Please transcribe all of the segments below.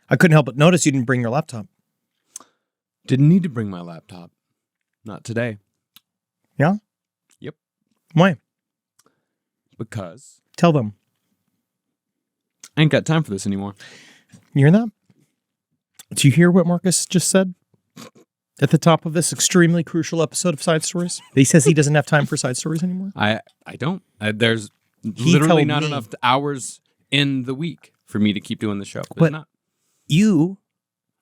I couldn't help but notice you didn't bring your laptop. Didn't need to bring my laptop. Not today. Yeah? Yep. Why? Because Tell them. I ain't got time for this anymore. You hear that? Do you hear what Marcus just said? At the top of this extremely crucial episode of Side Stories? He says he doesn't have time for side stories anymore? I don't. There's literally not enough hours in the week for me to keep doing the show. There's not. You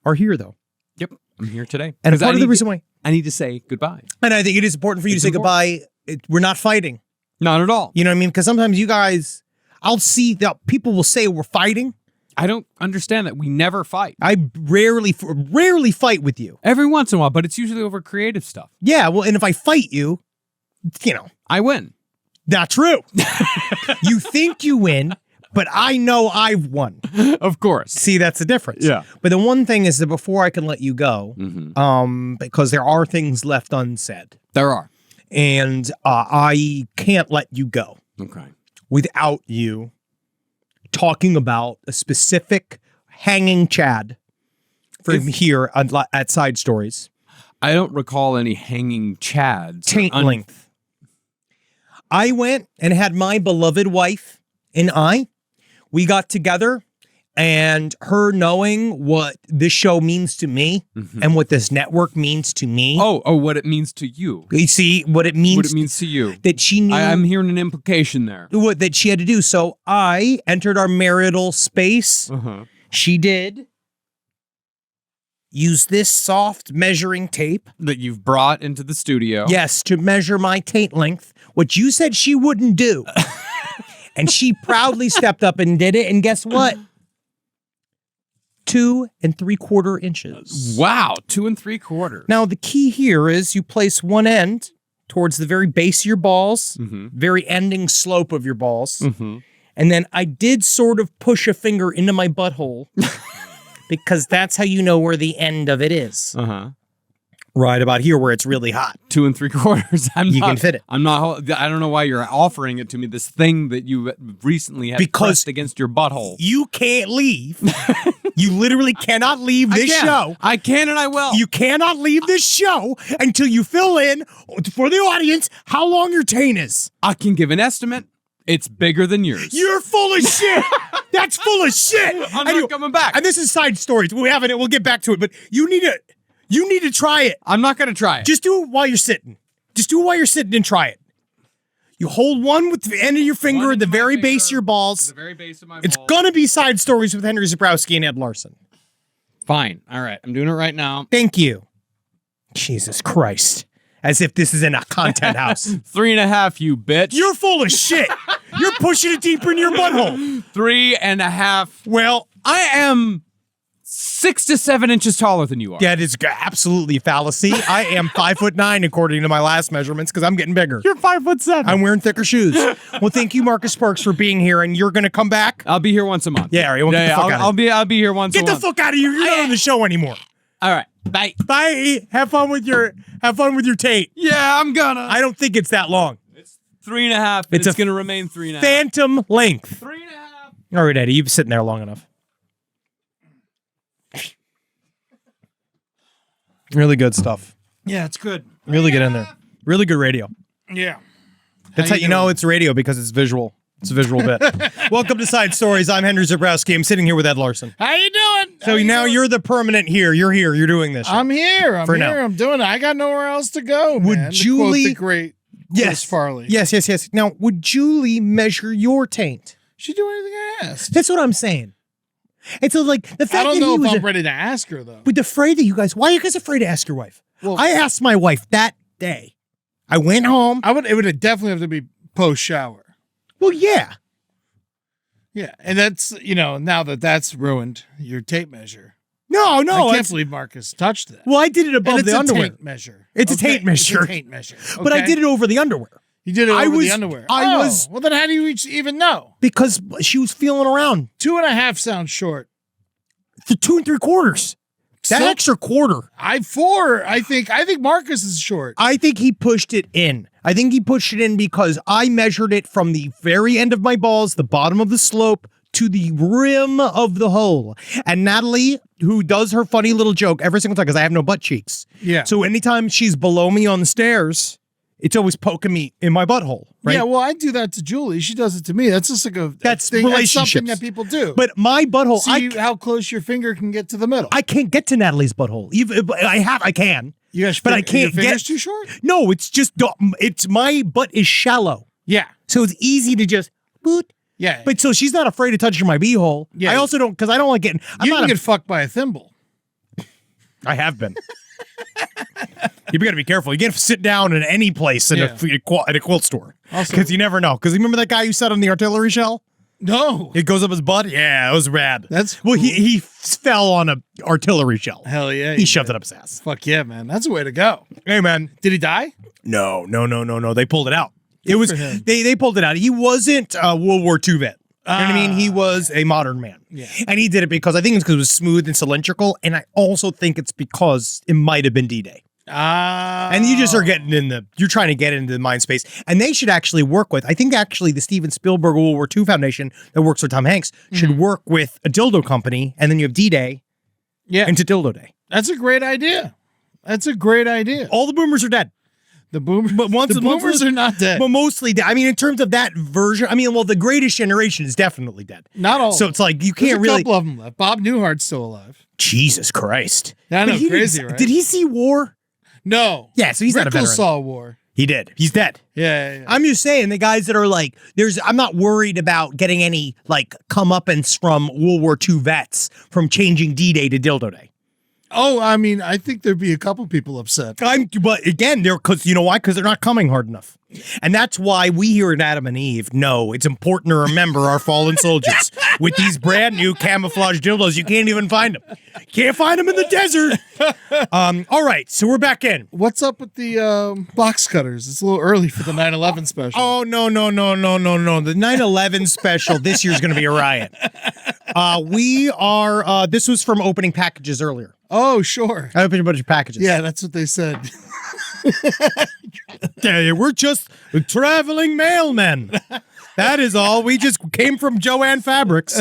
are here, though. Yep. I'm here today. And part of the reason why I need to say goodbye. And I think it is important for you to say goodbye. We're not fighting. Not at all. You know what I mean? Because sometimes you guys, I'll see that people will say we're fighting. I don't understand that. We never fight. I rarely fight with you. Every once in a while, but it's usually over creative stuff. Yeah, well, and if I fight you, I win. Not true. You think you win, but I know I've won. Of course. See, that's the difference. Yeah. But the one thing is that before I can let you go, because there are things left unsaid. There are. And I can't let you go. Okay. Without you talking about a specific hanging Chad from here at Side Stories. I don't recall any hanging Chads. Taint length. I went and had my beloved wife and we got together, and her knowing what this show means to me and what this network means to me. Oh, what it means to you. You see what it means. What it means to you. That she knew. I'm hearing an implication there. What that she had to do. So I entered our marital space. She did. Use this soft measuring tape that you've brought into the studio. Yes, to measure my taint length, which you said she wouldn't do. And she proudly stepped up and did it. And guess what? 2 3/4 inches. Wow, 2 3/4. Now, the key here is you place one end towards the very base of your balls, very ending slope of your balls. And then I did sort of push a finger into my butthole because that's how you know where the end of it is. Right about here where it's really hot. 2 3/4. You can fit it. I don't know why you're offering it to me, this thing that you recently had pressed against your butthole. You can't leave. You literally cannot leave this show. I can and I will. You cannot leave this show until you fill in for the audience how long your taint is. I can give an estimate. It's bigger than yours. You're full of shit. That's full of shit. I'm not coming back. And this is Side Stories. We haven't. We'll get back to it. But you need to try it. I'm not going to try it. Just do it while you're sitting. Just do it while you're sitting and try it. You hold one with the end of your finger at the very base of your balls. The very base of my balls. It's going to be Side Stories with Henry Zebrowski and Ed Larson. Fine. All right. I'm doing it right now. Thank you. Jesus Christ. As if this is in a content house. 3.5, you bitch. You're full of shit. You're pushing it deeper in your butthole. 3.5. Well, I am 6 to 7 inches taller than you are. That is absolutely fallacy. I am 5'9" according to my last measurements because I'm getting bigger. You're 5'7". I'm wearing thicker shoes. Well, thank you, Marcus Sparks, for being here, and you're going to come back. I'll be here once a month. Yeah, all right. Well, get the fuck out of here. I'll be here once a month. Get the fuck out of here. You're not on the show anymore. All right. Bye. Bye. Have fun with your tape. Yeah, I'm gonna. I don't think it's that long. It's 3.5. It's going to remain 3.5. Phantom length. 3.5. All right, Eddie, you've been sitting there long enough. Really good stuff. Yeah, it's good. Really get in there. Really good radio. Yeah. That's how you know it's radio, because it's visual. It's a visual bit. Welcome to Side Stories. I'm Henry Zebrowski. I'm sitting here with Ed Larson. How you doing? So now you're the permanent here. You're here. You're doing this. I'm here. I'm now. I'm doing it. I got nowhere else to go, Would man. Julie... To quote the great Chris Farley. Yes. Now, would Julie measure your taint? She do anything I asked. That's what I'm saying. It's like the fact I don't that know he was if I'm ready to ask her, though. But afraid that you guys... Why are you guys afraid to ask your wife? Well, I asked my wife that day. I went home. It would definitely have to be post-shower. Well, yeah. Yeah, and that's, now that's ruined, your tape measure. No. I can't believe Marcus touched that. Well, I did it above the underwear. Taint measure. It's a taint measure. It's a taint measure. Okay. But I did it over the underwear. You did it over the underwear. Well, then how do you even know? Because she was feeling around. 2.5 sounds short. 2 3/4. That extra quarter. 4. I think Marcus is short. I think he pushed it in. I think he pushed it in because I measured it from the very end of my balls, the bottom of the slope, to the rim of the hole. And Natalie, who does her funny little joke every single time, because I have no butt cheeks. Yeah. So anytime she's below me on the stairs, it's always poking me in my butthole. Right? Yeah, well, I do that to Julie. She does it to me. That's just like That's thing. That's relationships. something that people do. But my butthole, See how close your finger can get to the middle. I can't get to Natalie's butthole. Even I can. You guys, but I can't your finger's get. too short. No, it's just my butt is shallow, Yeah, so it's easy to just boot. yeah. But so she's not afraid of touching my beehole. Yeah. I also don't, because I don't like getting. You can get fucked by a thimble. I have been. You got to be careful. You can't sit down in any place in a quilt store, because you never know. Because remember that guy who sat on the artillery shell? No, It goes up his butt. Yeah, it was rad. That's well, cool. he fell on an artillery shell. Hell yeah. He shoved it up his ass. Fuck yeah, man. That's a way to go. Hey man, Did he die? no. They pulled it out. It was for him. they pulled it out. He wasn't a World War II vet. You know what I mean? He was a modern man. Yeah. And he did it because I think it's because it was smooth and cylindrical, and I also think it's because it might have been D-Day. And you just are you're trying to get into the mind space. And they should actually work with, I think actually the Steven Spielberg World War II Foundation that works with Tom Hanks should work with a dildo company, and then you have D-Day into Dildo Day. That's a great idea. That's a great idea. All the boomers are dead. The boomers, But the boomers are not dead. But mostly dead. I mean, in terms of that version, the greatest generation is definitely dead. Not all. So it's like, you There's can't a really. couple of them left. Bob Newhart's still alive. Jesus Christ. I know, But he crazy, didn't- right? Did he see war? No. Yeah, so he's not a Rickles veteran. saw war. He did. He's dead. Yeah. I'm just saying, the guys that are like, I'm not worried about getting any like comeuppance from World War II vets from changing D-Day to Dildo Day. Oh, I mean, I think there'd be a couple people upset. But again, because you know why? Because they're not coming hard enough. And that's why we here at Adam and Eve know it's important to remember our fallen soldiers. With these brand new camouflage dildos, you can't even find them. Can't find them in the desert. All right, so we're back in. What's up with the box cutters? It's a little early for the 9/11 special. Oh, no. The 9/11 special this year's going to be a riot. This was from opening packages earlier. Oh, sure. I opened a bunch of packages. Yeah, that's what they said. Yeah, we're just traveling mailmen. That is all. We just came from Joanne Fabrics.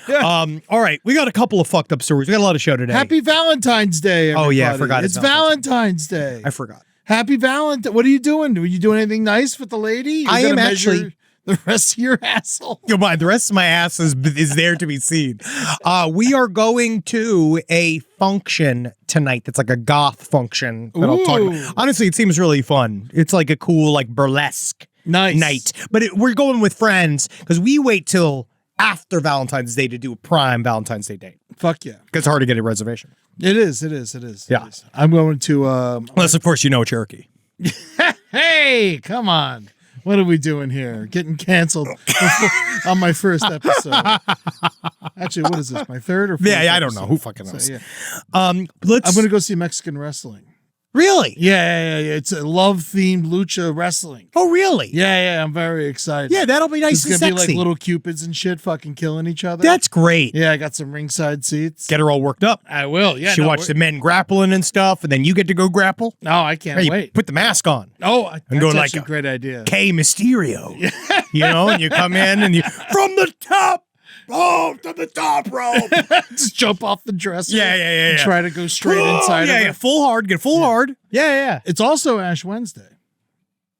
All right, we got a couple of fucked up stories. We got a lot of show today. Happy Valentine's Day, everybody. Oh, yeah, I forgot It's it's Valentine's Day. I forgot. Happy Valentine. What are you doing? Are you doing anything nice with the lady? You're I gonna am measure actually- the rest of your asshole. Yo, the rest of my ass is there to be seen. We are going to a function tonight that's like a goth function that I'll talk about. Honestly, it seems really fun. It's like a cool, like burlesque night. But we're going with friends because we wait till after Valentine's Day to do a prime Valentine's Day date. Fuck yeah. It's hard to get a reservation. It is. Yeah. I'm going to Unless, of course, you know Cherokee. Hey, come on. What are we doing here? Getting canceled on my first episode. Actually, what is this? My third or fourth? Yeah, I don't episode? know. Who fucking knows? So, yeah. I'm going to go see Mexican wrestling. Really? Yeah. It's a love-themed lucha wrestling. Oh, really? Yeah. I'm very excited. Yeah, that'll be nice It's and going to sexy. be like little cupids and shit fucking killing each other. That's great. Yeah, I got some ringside seats. Get her all worked up. I will. Yeah. She watch the men grappling and stuff, and then you get to go grapple. No, I can't Hey, wait. Put the mask on. Oh, that's go like actually a great idea. K Mysterio. You know, and you come in and you from the top. Oh, to the top rope. Just jump off the dresser. Yeah. And try to go straight inside of it. Yeah, full hard. Get full hard. Yeah. It's also Ash Wednesday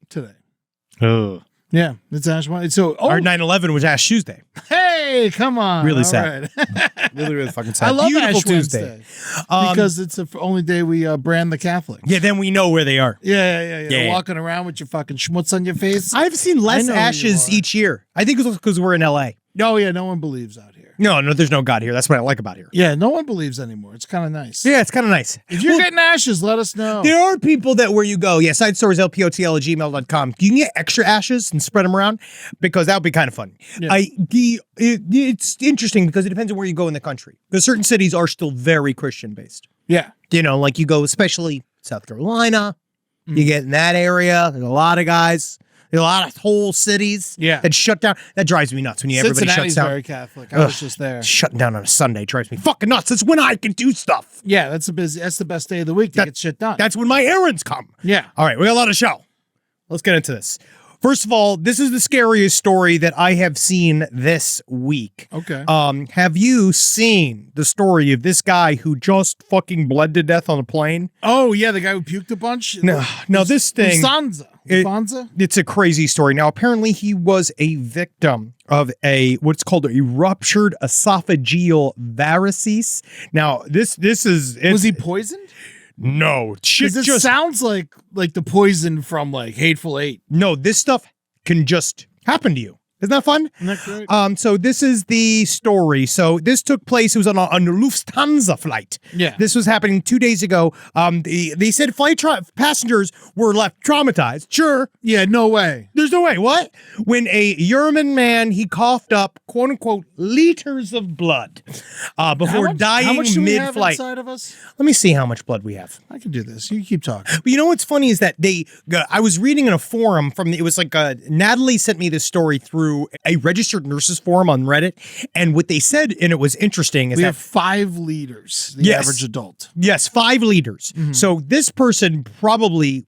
today. Oh. Yeah, it's Ash Wednesday. So, Our 9/11 was Ash Tuesday. hey, come on. Really All sad. right. Really fucking sad. I love Beautiful Ash Tuesday. Wednesday because it's the only day we brand the Catholics. Yeah, then we know where they are. Yeah. Walking around with your fucking schmutz on your face. I've seen less I know who you ashes are. each year. I think it's because we're in LA. Oh, yeah, no one believes out here. No, there's no God here. That's what I like about here. Yeah, no one believes anymore. It's kind of nice. Yeah, it's kind of nice. If you're getting ashes, let us know. There are people that where you go, side stories, lpotl@gmail.com. You can get extra ashes and spread them around because that would be kind of fun. Yeah. It's interesting because it depends on where you go in the country. Because certain cities are still very Christian based. Yeah. You know, like you go, especially South Carolina, you get in that area. There's a lot of guys. There's a lot of whole cities that shut down. That drives me nuts when everybody Cincinnati's shuts down. very Catholic. I was just there. Shutting down on a Sunday drives me fucking nuts. That's when I can do stuff. Yeah, that's the best day of the week to get shit done. That's when my errands come. Yeah. All right, we got a lot of show. Let's get into this. First of all, this is the scariest story that I have seen this week. Okay. Have you seen the story of this guy who just fucking bled to death on a plane? Oh, yeah, the guy who puked a bunch? No, this thing... Lufthansa? It's a crazy story. Now, apparently he was a victim of what's called a ruptured esophageal varices. Now, this is... Was he poisoned? No. Shit Because it sounds like the poison from like Hateful Eight. No, this stuff can just happen to you. Isn't that fun? Isn't that great? So this is the story. So this took place. It was on a Lufthansa flight. Yeah. This was happening 2 days ago. They said passengers were left traumatized. Sure. Yeah, no way. There's no way. What? When a German man, he coughed up, quote unquote, liters of blood before dying how much do we have mid-flight. inside of us? Let me see how much blood we have. I can do this. You keep talking. But you know what's funny is that I was reading in a forum it was like Natalie sent me this story through a registered nurses forum on Reddit, and what they said, and it was interesting, is we that have 5 liters, the Yes. average adult. yes, 5 liters. Mm-hmm. So this person probably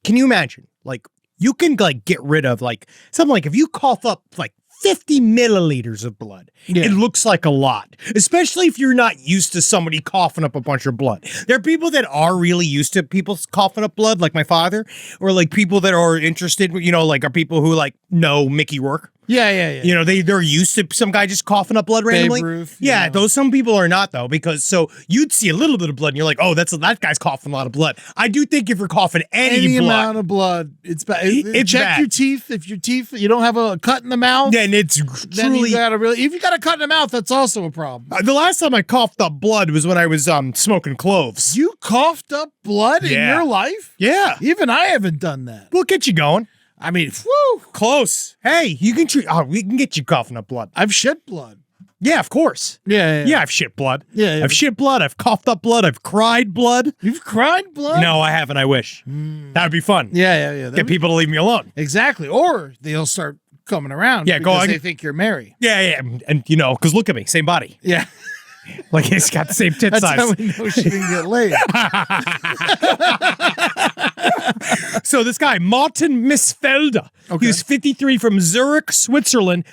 can you imagine, like, you can like get rid of like something like if you cough up like 50 milliliters of blood. Yeah. It looks like a lot, especially if you're not used to somebody coughing up a bunch of blood. There are people that are really used to people coughing up blood, like my father, or like people that are interested, like are people who like know Mickey Rourke. Yeah. They're used to some guy just coughing up blood randomly. Babe Ruth, yeah, some people are not though, because so you'd see a little bit of blood and you're like, oh, that guy's coughing a lot of blood. I do think if you're coughing any blood, amount of blood, it's bad. It's Check bad. your teeth. If your teeth, you don't have a cut in the mouth, then it's then truly. you gotta if you got a cut in the mouth, that's also a problem. The last time I coughed up blood was when I was smoking cloves. You coughed up blood in Yeah. your life? Yeah, Even I haven't done that. we'll get you going. I mean, whew, Close. Hey, you can treat. Oh, we can get you coughing up blood. I've shed blood. Yeah, of course. Yeah. Yeah, I've shit blood. Yeah. I've shit blood. I've coughed up blood. I've cried blood. You've cried blood? No, I haven't. I wish. That would be fun. Yeah. Get people to leave me alone. Exactly. Or they'll start coming around. Yeah, go because on. they think you're Mary. Yeah. And because look at me, same body. Yeah. Like he's got the same tit That's size. how we know she didn't get laid. So this guy, Martin Missfelder, Okay. he was 53 from Zurich, Switzerland.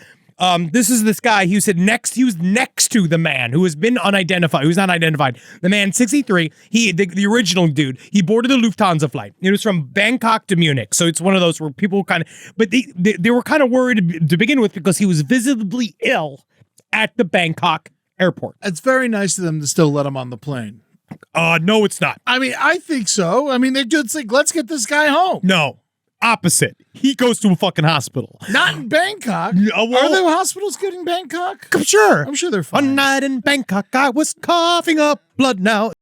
This is this guy. He was next to the man who has been unidentified. Who's not identified. The man, 63. The original dude. He boarded the Lufthansa flight. It was from Bangkok to Munich. So it's one of those where people but they were kind of worried to begin with because he was visibly ill at the Bangkok airport. It's very nice of them to still let him on the plane. No, it's not. I mean, I think so. I mean, they just like, let's get this guy home. No, opposite. He goes to a fucking hospital. Not in Bangkok. well- Are there hospitals good in Bangkok? Sure. I'm sure they're fine. One night in Bangkok, I was coughing up blood now.